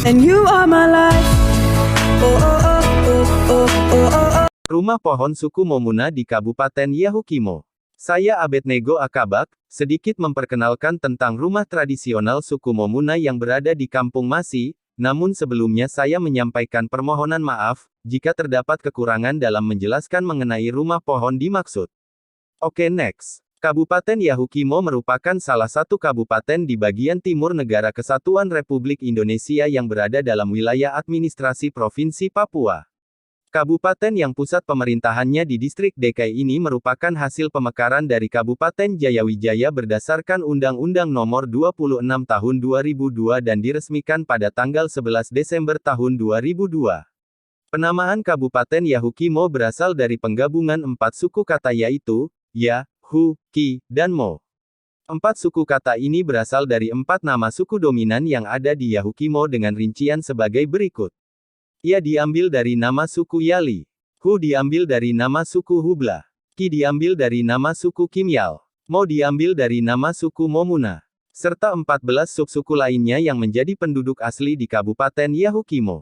And you are my life. Oh, oh, oh, oh, oh, oh, oh, oh. Rumah pohon suku Momuna di Kabupaten Yahukimo. Saya Abednego Akabak, sedikit memperkenalkan tentang rumah tradisional suku Momuna yang berada di Kampung Masi, namun sebelumnya saya menyampaikan permohonan maaf, jika terdapat kekurangan dalam menjelaskan mengenai rumah pohon dimaksud. Oke, next. Kabupaten Yahukimo merupakan salah satu kabupaten di bagian timur Negara Kesatuan Republik Indonesia yang berada dalam wilayah administrasi Provinsi Papua. Kabupaten yang pusat pemerintahannya di distrik DKI ini merupakan hasil pemekaran dari Kabupaten Jayawijaya berdasarkan Undang-Undang Nomor 26 Tahun 2002 dan diresmikan pada tanggal 11 Desember tahun 2002. Penamaan Kabupaten Yahukimo berasal dari penggabungan 4 suku kata yaitu, Ya, Hu, Ki, dan Mo. 4 suku kata ini berasal dari 4 nama suku dominan yang ada di Yahukimo dengan rincian sebagai berikut. Ya diambil dari nama suku Yali. Hu diambil dari nama suku Hubla. Ki diambil dari nama suku Kimyal. Mo diambil dari nama suku Momuna. Serta 14 subsuku lainnya yang menjadi penduduk asli di Kabupaten Yahukimo.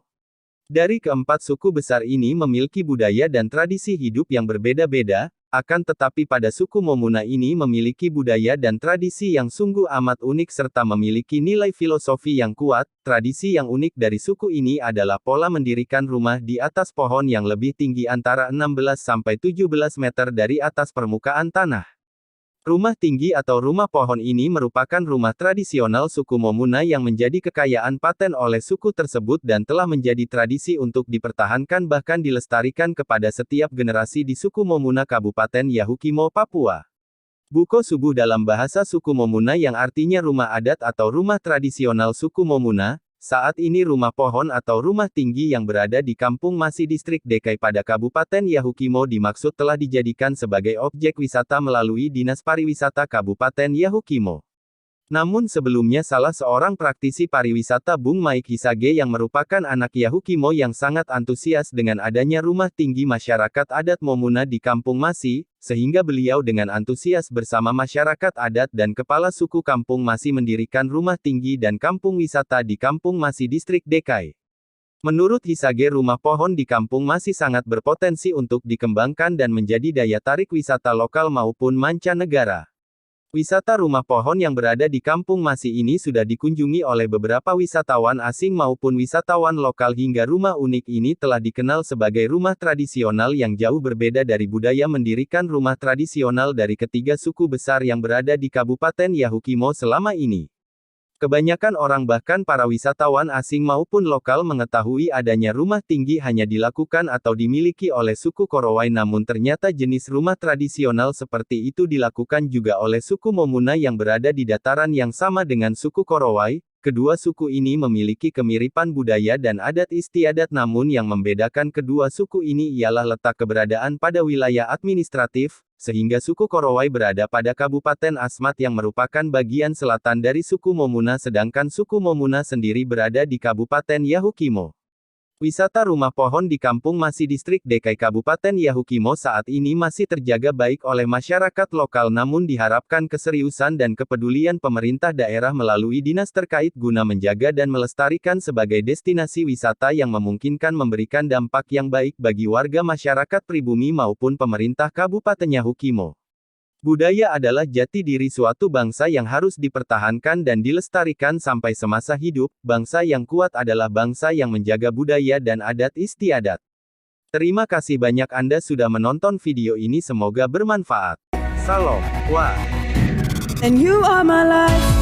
Dari keempat suku besar ini memiliki budaya dan tradisi hidup yang berbeda-beda, akan tetapi pada suku Momuna ini memiliki budaya dan tradisi yang sungguh amat unik serta memiliki nilai filosofi yang kuat. Tradisi yang unik dari suku ini adalah pola mendirikan rumah di atas pohon yang lebih tinggi antara 16 sampai 17 meter dari atas permukaan tanah. Rumah tinggi atau rumah pohon ini merupakan rumah tradisional suku Momuna yang menjadi kekayaan paten oleh suku tersebut dan telah menjadi tradisi untuk dipertahankan bahkan dilestarikan kepada setiap generasi di suku Momuna Kabupaten Yahukimo, Papua. Buko subuh dalam bahasa suku Momuna yang artinya rumah adat atau rumah tradisional suku Momuna. Saat ini rumah pohon atau rumah tinggi yang berada di Kampung Masi distrik DKI pada Kabupaten Yahukimo dimaksud telah dijadikan sebagai objek wisata melalui Dinas Pariwisata Kabupaten Yahukimo. Namun sebelumnya salah seorang praktisi pariwisata Bung Mike Hisage yang merupakan anak Yahukimo yang sangat antusias dengan adanya rumah tinggi masyarakat adat Momuna di Kampung Masi, sehingga beliau dengan antusias bersama masyarakat adat dan kepala suku Kampung Masi mendirikan rumah tinggi dan kampung wisata di Kampung Masi distrik DKI. Menurut Hisage rumah pohon di Kampung Masi sangat berpotensi untuk dikembangkan dan menjadi daya tarik wisata lokal maupun mancanegara. Wisata rumah pohon yang berada di Kampung Masi ini sudah dikunjungi oleh beberapa wisatawan asing maupun wisatawan lokal hingga rumah unik ini telah dikenal sebagai rumah tradisional yang jauh berbeda dari budaya mendirikan rumah tradisional dari ketiga suku besar yang berada di Kabupaten Yahukimo selama ini. Kebanyakan orang bahkan para wisatawan asing maupun lokal mengetahui adanya rumah tinggi hanya dilakukan atau dimiliki oleh suku Korowai namun ternyata jenis rumah tradisional seperti itu dilakukan juga oleh suku Momuna yang berada di dataran yang sama dengan suku Korowai. Kedua suku ini memiliki kemiripan budaya dan adat istiadat namun yang membedakan kedua suku ini ialah letak keberadaan pada wilayah administratif, sehingga suku Korowai berada pada Kabupaten Asmat yang merupakan bagian selatan dari suku Momuna sedangkan suku Momuna sendiri berada di Kabupaten Yahukimo. Wisata rumah pohon di Kampung Masi distrik DKI Kabupaten Yahukimo saat ini masih terjaga baik oleh masyarakat lokal namun diharapkan keseriusan dan kepedulian pemerintah daerah melalui dinas terkait guna menjaga dan melestarikan sebagai destinasi wisata yang memungkinkan memberikan dampak yang baik bagi warga masyarakat pribumi maupun pemerintah Kabupaten Yahukimo. Budaya adalah jati diri suatu bangsa yang harus dipertahankan dan dilestarikan sampai semasa hidup. Bangsa yang kuat adalah bangsa yang menjaga budaya dan adat istiadat. Terima kasih banyak Anda sudah menonton video ini, semoga bermanfaat. Salam. Wah. And you are my life.